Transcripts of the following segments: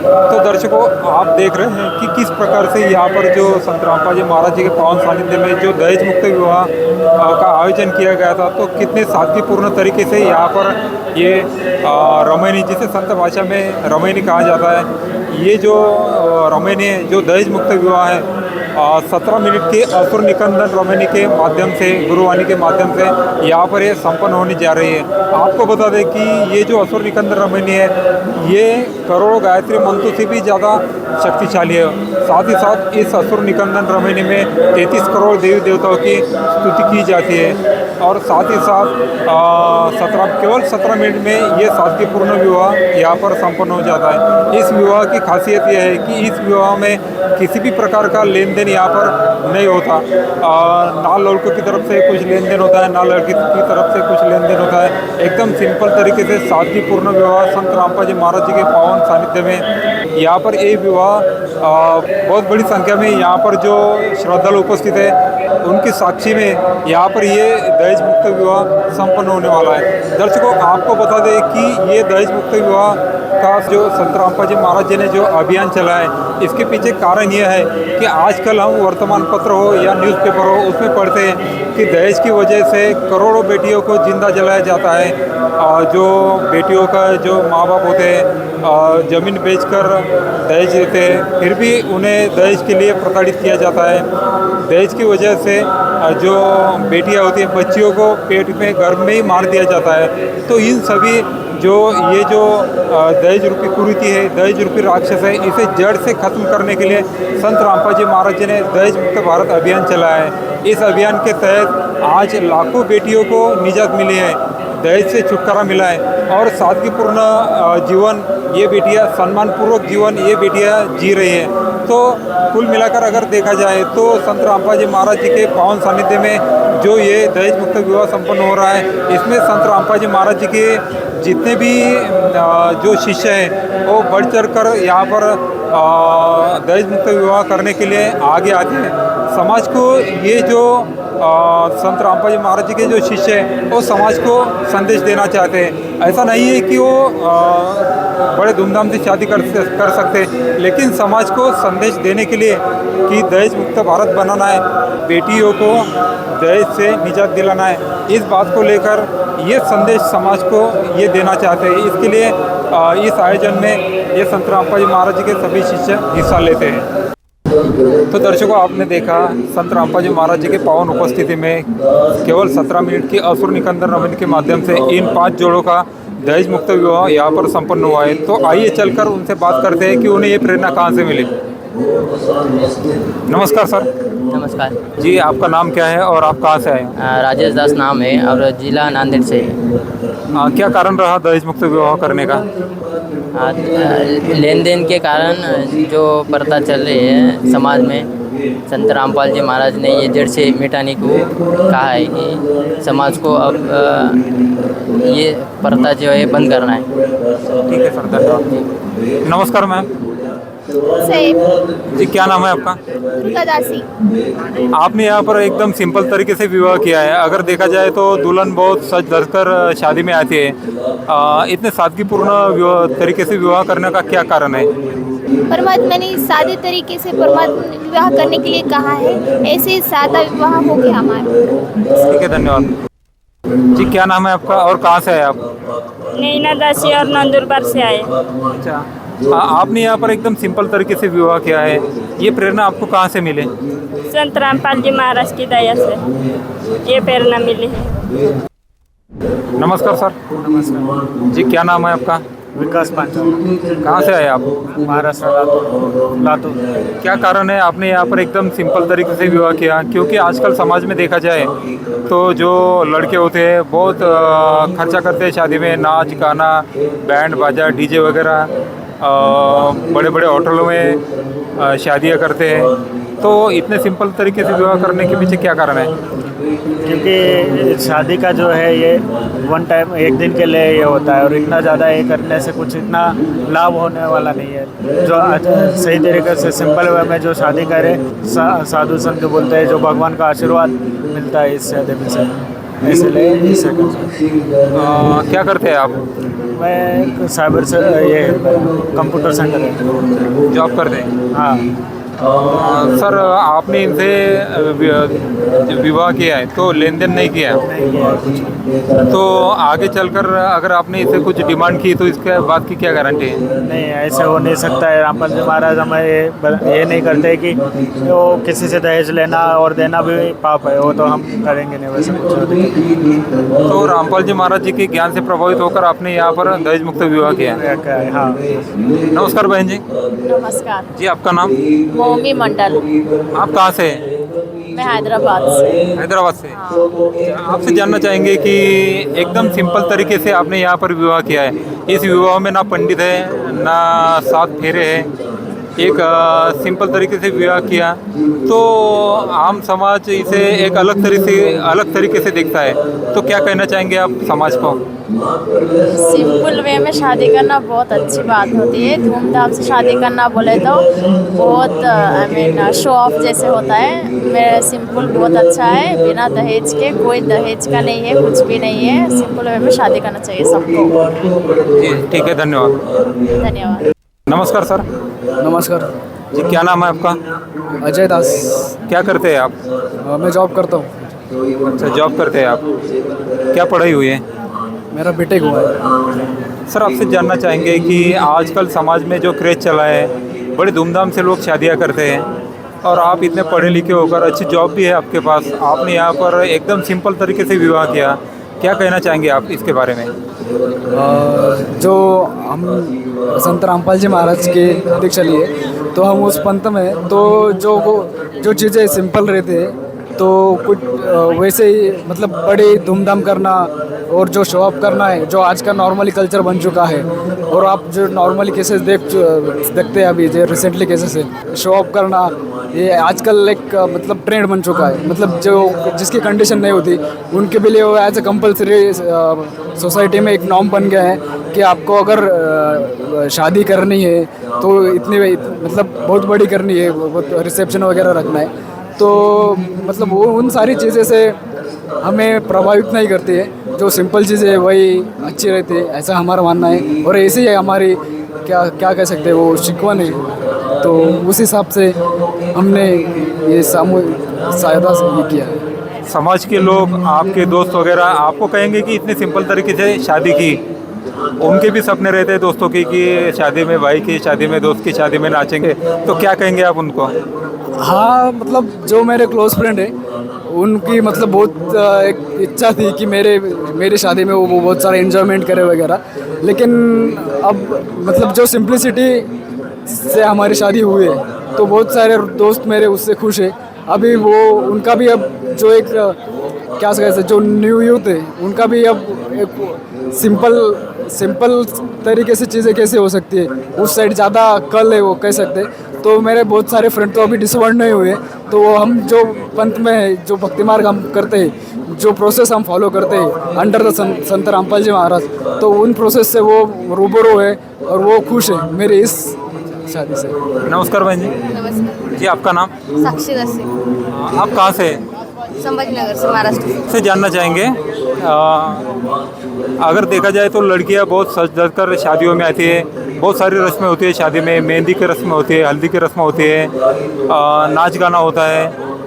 तो दर्शकों, आप देख रहे हैं कि किस प्रकार से यहाँ पर जो संत रामपाल जी महाराज जी के पावन सानिध्य में जो दहेज मुक्त विवाह का आयोजन किया गया था, तो कितने सादगीपूर्ण तरीके से यहाँ पर ये रमैनी, जिसे संत भाषा में रमैनी कहा जाता है, ये जो रमैनी है, जो दहेज मुक्त विवाह है, 17 मिनट के असुर निकंदन रमैनी के माध्यम से, गुरुवाणी के माध्यम से यहाँ पर ये संपन्न होने जा रही है। आपको बता दें कि ये जो असुर निकंदन रमैनी है, ये करोड़ों गायत्री मंत्रों से भी ज़्यादा शक्तिशाली है। साथ ही साथ इस असुर निकंदन रमैनी में 33 करोड़ देवी देवताओं की स्तुति की जाती है। और साथ ही साथ केवल 17 मिनट में ये सादगीपूर्ण विवाह यहाँ पर संपन्न हो जाता है। इस विवाह की खासियत यह है कि इस विवाह में किसी भी प्रकार का लेन देन यहाँ पर नहीं होता। ना लड़कों की तरफ से कुछ लेन देन होता है, ना लड़की की तरफ से कुछ लेन देन होता है। एकदम सिंपल तरीके से सादगीपूर्ण विवाह संत रामपाल जी महाराज जी के पावन सानिध्य में यहाँ पर ये विवाह बहुत बड़ी संख्या में यहाँ पर जो श्रद्धालु उपस्थित है, उनकी साक्षी में यहाँ पर ये दहेज मुक्त विवाह संपन्न होने वाला है। दर्शकों, आपको बता दें कि ये दहेज मुक्त विवाह का जो संत रामपाल जी महाराज जी ने जो अभियान चलाया है, इसके पीछे कारण यह है कि आजकल हम वर्तमान पत्र हो या न्यूज़पेपर हो, उसमें पढ़ते हैं कि दहेज की वजह से करोड़ों बेटियों को जिंदा जलाया जाता है। जो बेटियों का जो माँ बाप होते हैं, ज़मीन बेचकर दहेज देते हैं, फिर भी उन्हें दहेज के लिए प्रताड़ित किया जाता है। दहेज की वजह से जो बेटियां होती हैं, बच्चियों को पेट में गर्भ में ही मार दिया जाता है। तो इन सभी ये जो दहेज रूपी कुरीति है, दहेज रूपी राक्षस है, इसे जड़ से खत्म करने के लिए संत रामपाल जी महाराज जी ने दहेज मुक्त भारत अभियान चलाया है। इस अभियान के तहत आज लाखों बेटियों को निजात मिली है, दहेज से छुटकारा मिला है और सादगीपूर्ण जीवन ये बेटियां, सम्मानपूर्वक जीवन ये बेटियां जी रही हैं। तो कुल मिलाकर अगर देखा जाए तो संत रामपाल जी महाराज जी के पावन सानिध्य में जो ये दहेज मुक्त विवाह संपन्न हो रहा है, इसमें संत रामपाल जी महाराज जी के जितने भी जो शिष्य हैं, वो बढ़ चढ़ कर यहाँ पर दहेज मुक्त विवाह करने के लिए आगे आते हैं। समाज को ये जो संत रामपाल जी महाराज जी के जो शिष्य हैं, वो समाज को संदेश देना चाहते हैं। ऐसा नहीं है कि वो बड़े धूमधाम से शादी कर सकते, लेकिन समाज को संदेश देने के लिए कि दहेज मुक्त भारत बनाना है, बेटियों को दहेज से निजात दिलाना है, इस बात को लेकर ये संदेश समाज को ये देना चाहते हैं। इसके लिए इस आयोजन में ये संत रामपाल जी महाराज जी के सभी शिष्य हिस्सा लेते हैं। तो दर्शकों, आपने देखा संत रामपाल जी महाराज जी के पावन उपस्थिति में केवल 17 मिनट की असुर निकंदन रमैनी के माध्यम से इन 5 जोड़ों का दहेज मुक्त विवाह यहाँ पर संपन्न हुआ है। तो आइए चलकर उनसे बात करते हैं कि उन्हें ये प्रेरणा कहाँ से मिली। नमस्कार सर। नमस्कार जी, आपका नाम क्या है और आप कहाँ से आए? राजेश दास नाम है और जिला नांदेड़ से है। क्या कारण रहा दहेज मुक्त विवाह करने का? लेन देन के कारण जो प्रथा चल रही है समाज में, संत रामपाल जी महाराज ने ये जड़ से मिटाने को कहा है कि समाज को अब ये प्रथा जो है बंद करना है। ठीक है सर, धन्यवाद। नमस्कार मैम जी, क्या नाम है आपका? दासी। आपने यहाँ पर एकदम सिंपल तरीके से विवाह किया है। अगर देखा जाए तो दुल्हन बहुत सज धज कर शादी में आती है। इतने सादगीपूर्ण तरीके से विवाह करने का क्या कारण है? परमात्मा ने सादे तरीके से परमात्मा विवाह करने के लिए कहा है, ऐसे सादा विवाह हो गया हमारा। ठीक है, धन्यवाद जी। क्या नाम है आपका और कहाँ से आए आप? नैना दासी और नंदुरबार से आए। अच्छा, आपने यहाँ पर एकदम सिंपल तरीके से विवाह किया है, ये प्रेरणा आपको कहाँ से मिले? संत रामपाल जी महाराज की दया से ये प्रेरणा मिली है। नमस्कार सर। नमस्कार जी, क्या नाम है आपका? विकास पांचाल। कहाँ से आए आप? महाराष्ट्र लातूर। क्या कारण है आपने यहाँ पर एकदम सिंपल तरीके से विवाह किया? क्योंकि आजकल समाज में देखा जाए तो जो लड़के होते हैं बहुत खर्चा करते हैं शादी में, नाच गाना, बैंड बाजा, डीजे वगैरह, बड़े बड़े होटलों में शादियाँ करते हैं। तो इतने सिंपल तरीके से विवाह करने के पीछे क्या कारण है? क्योंकि शादी का जो है ये वन टाइम, एक दिन के लिए ये होता है और इतना ज़्यादा ये करने से कुछ इतना लाभ होने वाला नहीं है। जो सही तरीके से सिंपल वे में जो शादी करे, साधु संत बोलते हैं, जो भगवान का आशीर्वाद मिलता है इस शादी में से। इसलिए इसे करना। क्या करते हैं आप? मैं साइबर से ये कंप्यूटर सेंटर है। जॉब करते हैं? हाँ। सर आपने इनसे विवाह किया है तो लेन देन नहीं किया है। नहीं किया है कुछ। तो आगे चलकर अगर आपने इसे कुछ डिमांड की तो इसके बात की क्या गारंटी है? नहीं, ऐसे हो नहीं सकता है। रामपाल जी महाराज हमें ये नहीं करते कि वो किसी से दहेज लेना और देना भी पाप है, वो तो हम करेंगे नहीं वैसे कुछ। तो रामपाल जी महाराज जी के ज्ञान से प्रभावित होकर आपने यहाँ पर दहेज मुक्त विवाह किया है। हाँ। नमस्कार बहन जी। नमस्कार। जी आपका नाम? मोमी मंडल। आप कहाँ से हैं? मैं हैदराबाद से। हैदराबाद से। आपसे जानना चाहेंगे कि एकदम सिंपल तरीके से आपने यहाँ पर विवाह किया है। इस विवाह में ना पंडित है ना 7 फेरे हैं, एक सिंपल तरीके से विवाह किया। तो आम समाज इसे एक अलग तरीके से देखता है, तो क्या कहना चाहेंगे आप समाज को? सिंपल वे में शादी करना बहुत अच्छी बात होती है। धूमधाम से शादी करना बोले तो बहुत आई मीन शो ऑफ जैसे होता है। मेरा सिंपल बहुत अच्छा है, बिना दहेज के, कोई दहेज का नहीं है, कुछ भी नहीं है। सिंपल वे में शादी करना चाहिए सबको। जी ठीक है, धन्यवाद। धन्यवाद। नमस्कार सर। नमस्कार जी क्या नाम है आपका? अजय दास। क्या करते हैं आप? मैं जॉब करता हूँ। अच्छा जॉब करते हैं आप। क्या पढ़ाई हुई है? मेरा बीटेक हुआ है। सर आपसे जानना चाहेंगे कि आजकल समाज में जो क्रेज चला है, बड़ी धूमधाम से लोग शादियां करते हैं और आप इतने पढ़े लिखे होकर अच्छी जॉब भी है आपके पास, आपने यहाँ पर एकदम सिंपल तरीके से विवाह किया, क्या कहना चाहेंगे आप इसके बारे में? जो हम संत रामपाल जी महाराज के दीक्षा लिए तो हम उस पंथ में तो जो चीज़ें सिंपल रहते हैं तो कुछ वैसे ही मतलब बड़े धूमधाम करना और जो शो ऑफ करना है जो आज का नॉर्मली कल्चर बन चुका है। और आप जो नॉर्मली केसेस देखते हैं अभी जो रिसेंटली केसेस है, शो ऑफ करना ये आजकल एक मतलब ट्रेंड बन चुका है। मतलब जो जिसकी कंडीशन नहीं होती उनके भी लिए वो एज ए कंपल्सरी सोसाइटी में एक नॉर्म बन गया है कि आपको अगर शादी करनी है तो इतनी मतलब बहुत बड़ी करनी है, बहुत रिसेप्शन वगैरह रखना है। तो मतलब वो उन सारी चीज़ें से हमें प्रभावित नहीं करती है। जो सिंपल चीज़ें है वही अच्छी रहती है, ऐसा हमारा मानना है। और ऐसी है हमारी क्या कह सकते हैं वो शिकवन है, तो उस हिसाब से हमने ये सामूहिक सहायता से ये किया है। समाज के लोग, आपके दोस्त वगैरह आपको कहेंगे कि इतने सिंपल तरीके से शादी की, उनके भी सपने रहते हैं दोस्तों की कि शादी में भाई की शादी में, दोस्त की शादी में नाचेंगे, तो क्या कहेंगे आप उनको? हाँ मतलब जो मेरे क्लोज फ्रेंड है उनकी मतलब बहुत एक इच्छा थी कि मेरी शादी में वो बहुत सारा एंजॉयमेंट करे वगैरह, लेकिन अब मतलब जो सिंप्लिसिटी से हमारी शादी हुई है तो बहुत सारे दोस्त मेरे उससे खुश है। अभी वो उनका भी अब जो एक क्या कहते जो न्यू यूथ है उनका भी अब एक सिंपल तरीके से चीज़ें कैसे हो सकती है उस साइड ज़्यादा कल है वो कह सकते। तो मेरे बहुत सारे फ्रेंड तो अभी डिसअपॉइंट नहीं हुए। तो वो हम जो पंथ में है, जो भक्ति मार्ग हम करते हैं, जो प्रोसेस हम फॉलो करते हैं अंडर द संत रामपाल जी महाराज, तो उन प्रोसेस से वो रूबरू है और वो खुश है मेरे इस शादी से। नमस्कार बहन जी। नमस्कार। जी आपका नाम? साक्षी दसी, आप कहाँ से? संभाजीनगर से, महाराष्ट्र से जानना चाहेंगे अगर देखा जाए तो लड़कियां बहुत सज धज कर शादियों में आती है, बहुत सारी रस्में होती है शादी में, मेहंदी की रस्में होती है, हल्दी की रस्में होती है, नाच गाना होता है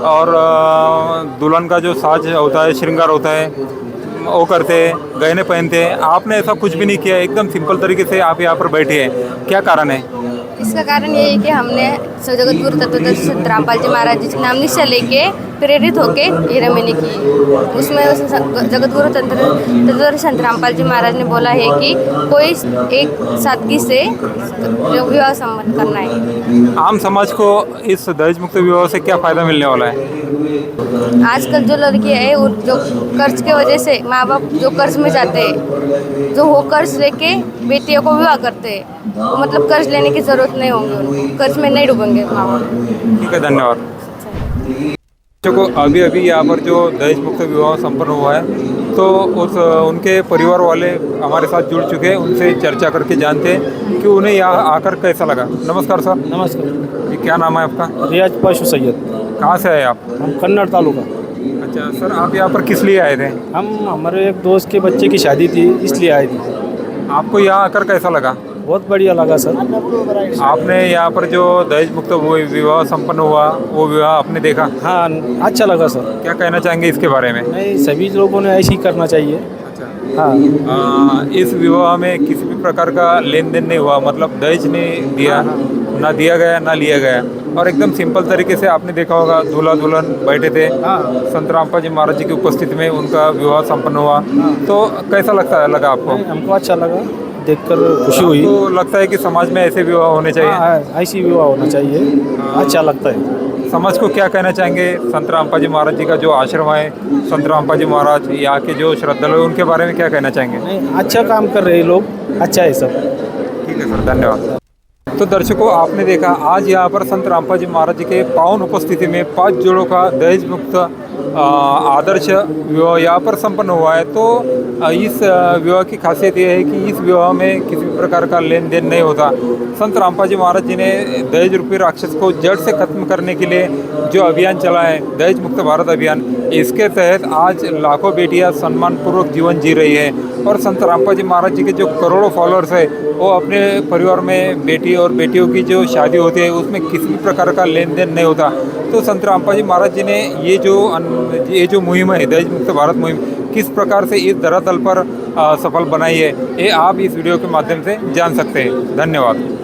और दुल्हन का जो साज होता है, श्रृंगार होता है, वो करते हैं, गहने पहनते हैं। आपने ऐसा कुछ भी नहीं किया, एकदम सिंपल तरीके से आप यहाँ पर बैठे हैं, क्या कारण है? इसका कारण ये है कि हमने जगत गुरु तत्वदर्शी संत रामपाल जी महाराज जी के नाम निश्चय लेके प्रेरित होके ये रमणी की। उसमें जगत गुरु तत्वदर्शी संत रामपाल जी महाराज ने बोला है कि कोई एक सादगी से विवाह संपन्न करना है। आम समाज को इस दहेज मुक्त विवाह से क्या फ़ायदा मिलने वाला है? आजकल जो लड़की है वो जो कर्ज के वजह से माँ बाप जो कर्ज में जाते हैं, जो वो कर्ज लेके बेटियों को विवाह करते हैं, तो मतलब कर्ज लेने की ज़रूरत नहीं होगी, उनको कर्ज में नहीं डूबेंगे माँ बाप। ठीक है, धन्यवाद। बच्चों को अभी यहाँ पर जो दहेज मुक्त विवाह संपन्न हुआ है तो उनके परिवार वाले हमारे साथ जुड़ चुके हैं, उनसे चर्चा करके जानते हैं कि उन्हें यहाँ आकर कैसा लगा। नमस्कार सर। नमस्कार। जी क्या नाम है आपका? रियाज पशु सैयद। कहाँ से आए आप? हम कन्नड़ तालुका। अच्छा अच्छा सर, आप यहाँ पर किस लिए आए थे? हम हमारे एक दोस्त के बच्चे की शादी थी इसलिए आए थे। आपको यहाँ आकर कैसा लगा? बहुत बढ़िया लगा सर। आपने यहाँ पर जो दहेज मुक्त विवाह संपन्न हुआ वो विवाह आपने देखा? हाँ अच्छा लगा सर। क्या कहना चाहेंगे इसके बारे में? नहीं सभी लोगों ने ऐसे ही करना चाहिए। अच्छा, हाँ इस विवाह में किसी भी प्रकार का लेन देन नहीं हुआ, मतलब दहेज नहीं दिया, ना दिया गया ना लिया गया, और एकदम सिंपल तरीके से आपने देखा होगा दूल्हा दुल्हन बैठे थे, संत रामपाल जी महाराज जी की उपस्थिति में उनका विवाह संपन्न हुआ। तो कैसा लगा आपको? हमको अच्छा लगा, देखकर खुशी हुई। तो लगता है कि समाज में ऐसे विवाह होने चाहिए? हाँ ऐसी विवाह होना चाहिए, अच्छा लगता है। समाज को क्या कहना चाहेंगे? संत रामपाल जी महाराज जी का जो आश्रम है, संत रामपाल जी महाराज यहाँ के जो श्रद्धालु उनके बारे में क्या कहना चाहेंगे? नहीं अच्छा काम कर रहे हैं लोग, अच्छा है सब। ठीक है सर, धन्यवाद। तो दर्शकों, आपने देखा आज यहाँ पर संत रामपाल जी महाराज जी के पावन उपस्थिति में 5 जोड़ों का दहेज मुक्त आदर्श विवाह यहाँ पर संपन्न हुआ है। तो इस विवाह की खासियत यह है कि इस विवाह में किसी भी प्रकार का लेन देन नहीं होता। संत रामपाल जी महाराज जी ने दहेज रूपी राक्षस को जड़ से खत्म करने के लिए जो अभियान चला है, दहेज मुक्त भारत अभियान, इसके तहत आज लाखों बेटियां सम्मानपूर्वक जीवन जी रही है। और संत रामपाल जी महाराज जी के जो करोड़ों फॉलोअर्स है वो अपने परिवार में बेटी और बेटियों की जो शादी होती है उसमें किसी भी प्रकार का लेन देन नहीं होता। तो संत रामपाल जी महाराज जी ने ये जो मुहिम है, दहेज मुक्त भारत मुहिम, किस प्रकार से इस धरातल पर सफल बनाई है, ये आप इस वीडियो के माध्यम से जान सकते हैं। धन्यवाद।